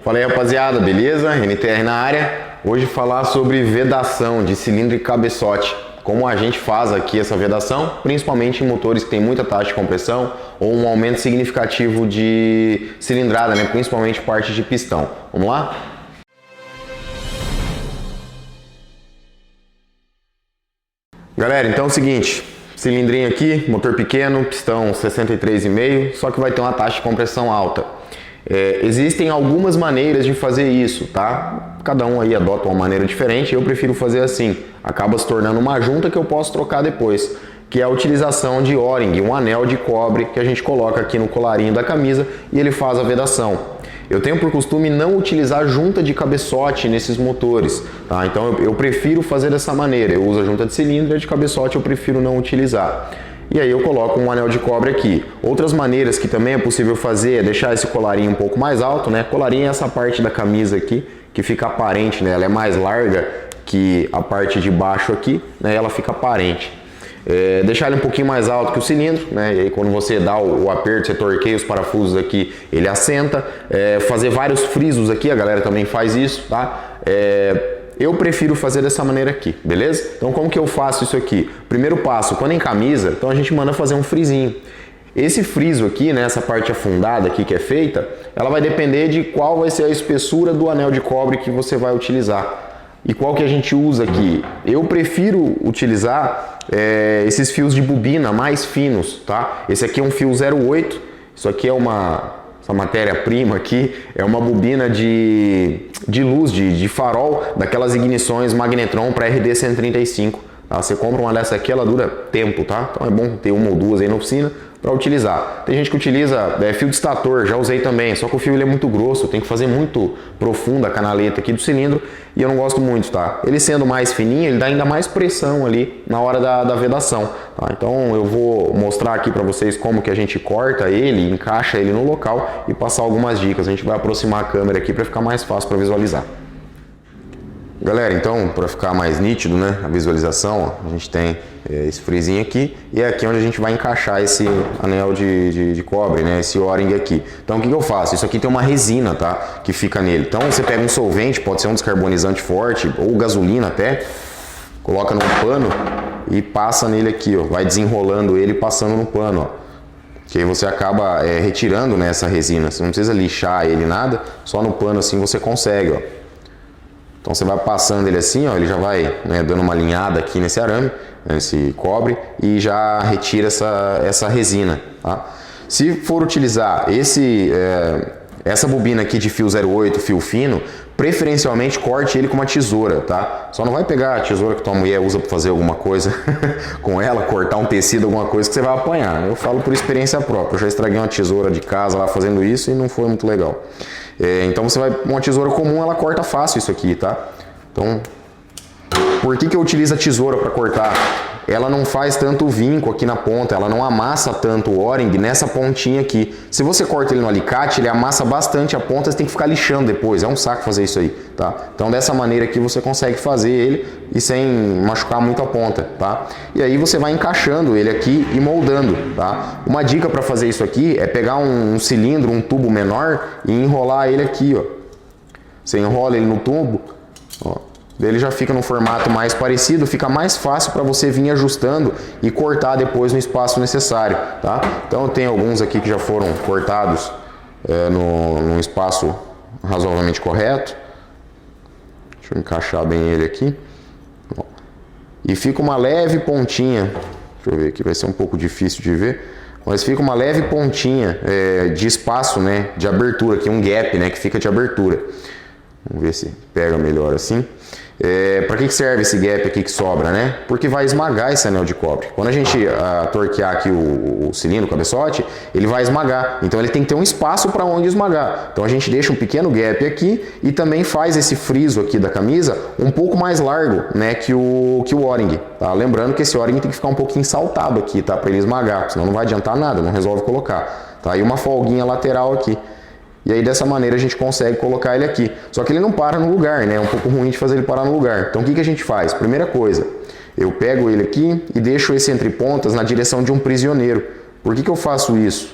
Fala aí, rapaziada, beleza? NTR na área. Hoje falar sobre vedação de cilindro e cabeçote. Como a gente faz aqui essa vedação, principalmente em motores que tem muita taxa de compressão ou um aumento significativo de cilindrada, né? Principalmente parte de pistão. Vamos lá? Galera, então é o seguinte, cilindrinho aqui, motor pequeno, pistão 63,5, só que vai ter uma taxa de compressão alta. Existem algumas maneiras de fazer isso, tá? Cada um aí adota uma maneira diferente, eu prefiro fazer assim. Acaba se tornando uma junta que eu posso trocar depois, que é a utilização de O-ring, um anel de cobre que a gente coloca aqui no colarinho da camisa e ele faz a vedação. Eu tenho por costume não utilizar junta de cabeçote nesses motores, tá? Então eu prefiro fazer dessa maneira, eu uso a junta de cilindro e a de cabeçote eu prefiro não utilizar. E aí eu coloco um anel de cobre aqui. Outras maneiras que também é possível fazer é deixar esse colarinho um pouco mais alto, né? Colarinho é essa parte da camisa aqui, que fica aparente, né? Ela é mais larga que a parte de baixo aqui, né? Ela fica aparente. Deixar ele um pouquinho mais alto que o cilindro, né? E aí quando você dá o aperto, você torqueia os parafusos aqui, ele assenta. Fazer vários frisos aqui, a galera também faz isso, tá? Eu prefiro fazer dessa maneira aqui, beleza? Então como que eu faço isso aqui? Primeiro passo, quando em camisa, então a gente manda fazer um frisinho. Esse friso aqui, né, essa parte afundada aqui que é feita, ela vai depender de qual vai ser a espessura do anel de cobre que você vai utilizar. E qual que a gente usa aqui? Eu prefiro utilizar esses fios de bobina mais finos, tá? Esse aqui é um fio 0,8, isso aqui é essa matéria-prima aqui é uma bobina de luz, de farol, daquelas ignições Magnetron para RD135. Tá? Você compra uma dessa aqui, ela dura tempo, tá? Então é bom ter uma ou duas aí na oficina para utilizar. Tem gente que utiliza fio de estator, já usei também, só que o fio ele é muito grosso, tem que fazer muito profunda a canaleta aqui do cilindro e eu não gosto muito, tá? Ele sendo mais fininho, ele dá ainda mais pressão ali na hora da vedação, tá? Então eu vou mostrar aqui para vocês como que a gente corta ele, encaixa ele no local e passar algumas dicas. A gente vai aproximar a câmera aqui para ficar mais fácil para visualizar. Galera, então, para ficar mais nítido, né, a visualização, ó, a gente tem esse frisinho aqui e é aqui onde a gente vai encaixar esse anel de cobre, né, esse O-ring aqui. Então, o que eu faço? Isso aqui tem uma resina, tá, que fica nele. Então, você pega um solvente, pode ser um descarbonizante forte ou gasolina até, coloca num pano e passa nele aqui, ó, vai desenrolando ele passando no pano, ó. Que aí você acaba retirando, né, essa resina. Você não precisa lixar ele nada, só no pano assim você consegue, ó. Então você vai passando ele assim, ó, ele já vai, né, dando uma alinhada aqui nesse arame, nesse cobre, e já retira essa resina. Tá? Se for utilizar essa bobina aqui de fio 0,8, fio fino, preferencialmente corte ele com uma tesoura, tá? Só não vai pegar a tesoura que tua mulher usa para fazer alguma coisa com ela, cortar um tecido, alguma coisa que você vai apanhar. Eu falo por experiência própria, eu já estraguei uma tesoura de casa lá fazendo isso e não foi muito legal. Então você vai, uma tesoura comum, ela corta fácil isso aqui, tá? Então, por que eu utilizo a tesoura para cortar? Ela não faz tanto vinco aqui na ponta, ela não amassa tanto o O-ring nessa pontinha aqui. Se você corta ele no alicate, ele amassa bastante a ponta, você tem que ficar lixando depois, é um saco fazer isso aí, tá? Então dessa maneira aqui você consegue fazer ele e sem machucar muito a ponta, tá? E aí você vai encaixando ele aqui e moldando, tá? Uma dica para fazer isso aqui é pegar um cilindro, um tubo menor e enrolar ele aqui, ó. Você enrola ele no tubo, ó. Ele já fica no formato mais parecido, fica mais fácil para você vir ajustando e cortar depois no espaço necessário, tá? Então eu tenho alguns aqui que já foram cortados num espaço razoavelmente correto. Deixa eu encaixar bem ele aqui. E fica uma leve pontinha, deixa eu ver aqui, vai ser um pouco difícil de ver, mas fica uma leve pontinha de espaço, né, de abertura aqui, um gap, né, que fica de abertura. Vamos ver se pega melhor assim. Para que serve esse gap aqui que sobra, né? Porque vai esmagar esse anel de cobre. Quando a gente torquear aqui o cilindro, o cabeçote, ele vai esmagar. Então ele tem que ter um espaço para onde esmagar. Então a gente deixa um pequeno gap aqui e também faz esse friso aqui da camisa um pouco mais largo, né, que o O-ring. Tá? Lembrando que esse O-ring tem que ficar um pouquinho saltado aqui, tá? Para ele esmagar, senão não vai adiantar nada, não resolve colocar. Tá? E uma folguinha lateral aqui. E aí dessa maneira a gente consegue colocar ele aqui. Só que ele não para no lugar, né? É um pouco ruim de fazer ele parar no lugar. Então o que a gente faz? Primeira coisa, eu pego ele aqui e deixo esse entre pontas na direção de um prisioneiro. Por que eu faço isso?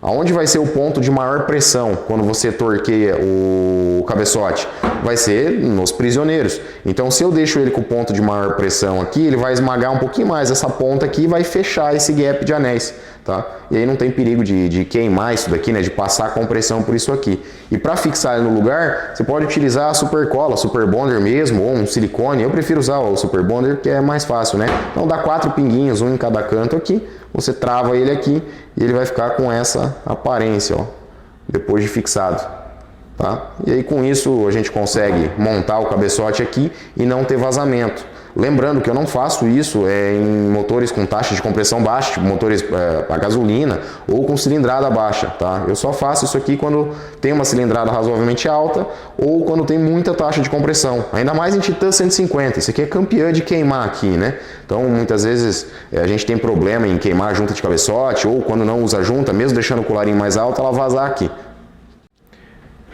Aonde vai ser o ponto de maior pressão quando você torqueia o cabeçote? Vai ser nos prisioneiros. Então, se eu deixo ele com o ponto de maior pressão aqui, ele vai esmagar um pouquinho mais essa ponta aqui e vai fechar esse gap de anéis, tá? E aí não tem perigo de queimar isso daqui, né? De passar a compressão por isso aqui. E para fixar ele no lugar, você pode utilizar a super cola, super bonder mesmo, ou um silicone. Eu prefiro usar o super bonder, que é mais fácil, né? Então dá 4 pinguinhos, um em cada canto aqui. Você trava ele aqui e ele vai ficar com essa aparência, ó, depois de fixado, tá? E aí com isso a gente consegue montar o cabeçote aqui e não ter vazamento. Lembrando que eu não faço isso em motores com taxa de compressão baixa, tipo motores a gasolina ou com cilindrada baixa, tá? Eu só faço isso aqui quando tem uma cilindrada razoavelmente alta ou quando tem muita taxa de compressão. Ainda mais em Titan 150, isso aqui é campeã de queimar aqui, né? Então muitas vezes a gente tem problema em queimar a junta de cabeçote ou quando não usa a junta, mesmo deixando o colarinho mais alto, ela vazar aqui.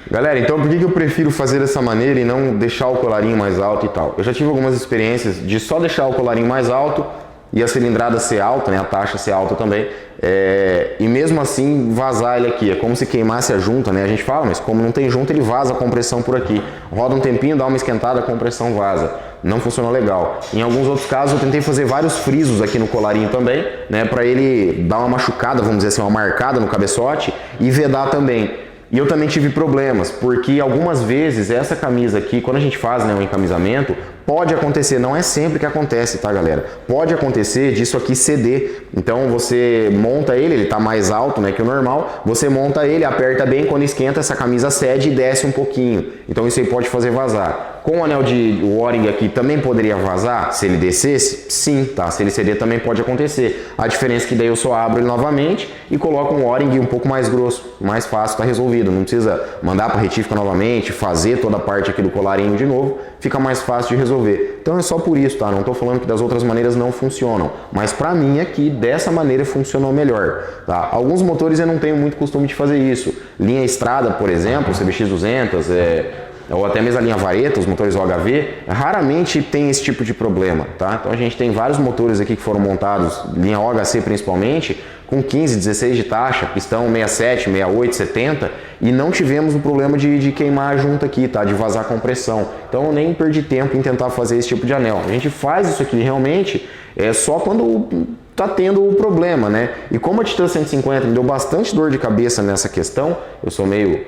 Galera, então por que eu prefiro fazer dessa maneira e não deixar o colarinho mais alto e tal? Eu já tive algumas experiências de só deixar o colarinho mais alto e a cilindrada ser alta, né, a taxa ser alta também, e mesmo assim vazar ele aqui. É como se queimasse a junta, né? A gente fala, mas como não tem junta, ele vaza a compressão por aqui. Roda um tempinho, dá uma esquentada, a compressão vaza. Não funcionou legal. Em alguns outros casos eu tentei fazer vários frisos aqui no colarinho também, né, para ele dar uma machucada, vamos dizer assim, uma marcada no cabeçote e vedar também. E eu também tive problemas, porque algumas vezes essa camisa aqui, quando a gente faz, né, um encamisamento, pode acontecer, não é sempre que acontece, tá, galera? Pode acontecer disso aqui ceder. Então você monta ele tá mais alto, né, que o normal, você monta ele, aperta bem, quando esquenta essa camisa cede e desce um pouquinho. Então isso aí pode fazer vazar. Com o anel de O-ring aqui também poderia vazar, se ele descesse? Sim, tá? Se ele ceder também pode acontecer. A diferença é que daí eu só abro ele novamente e coloco um O-ring um pouco mais grosso, mais fácil, tá resolvido. Não precisa mandar para retífica novamente, fazer toda a parte aqui do colarinho de novo, fica mais fácil de resolver. Então é só por isso, tá? Não tô falando que das outras maneiras não funcionam, mas para mim aqui dessa maneira funcionou melhor, tá? Alguns motores eu não tenho muito costume de fazer isso. Linha Estrada, por exemplo, CBX200, ou até mesmo a linha Vareta, os motores OHV, raramente tem esse tipo de problema, tá? Então a gente tem vários motores aqui que foram montados, linha OHC principalmente, com 15, 16 de taxa, pistão 67, 68, 70, e não tivemos o problema de queimar a junta aqui, tá? De vazar compressão. Então eu nem perdi tempo em tentar fazer esse tipo de anel. A gente faz isso aqui realmente só quando tá tendo o problema, né? E como a Titan 150 me deu bastante dor de cabeça nessa questão, eu sou meio...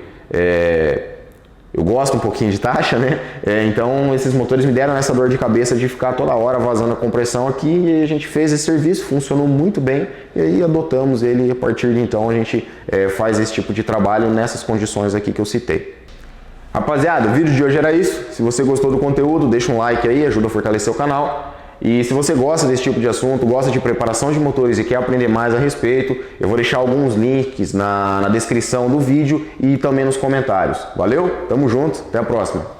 eu gosto um pouquinho de taxa, né? Então esses motores me deram essa dor de cabeça de ficar toda hora vazando a compressão aqui, e a gente fez esse serviço, funcionou muito bem, e aí adotamos ele, e a partir de então a gente faz esse tipo de trabalho nessas condições aqui que eu citei. Rapaziada, o vídeo de hoje era isso. Se você gostou do conteúdo, deixa um like aí, ajuda a fortalecer o canal. E se você gosta desse tipo de assunto, gosta de preparação de motores e quer aprender mais a respeito, eu vou deixar alguns links na descrição do vídeo e também nos comentários. Valeu? Tamo junto, até a próxima!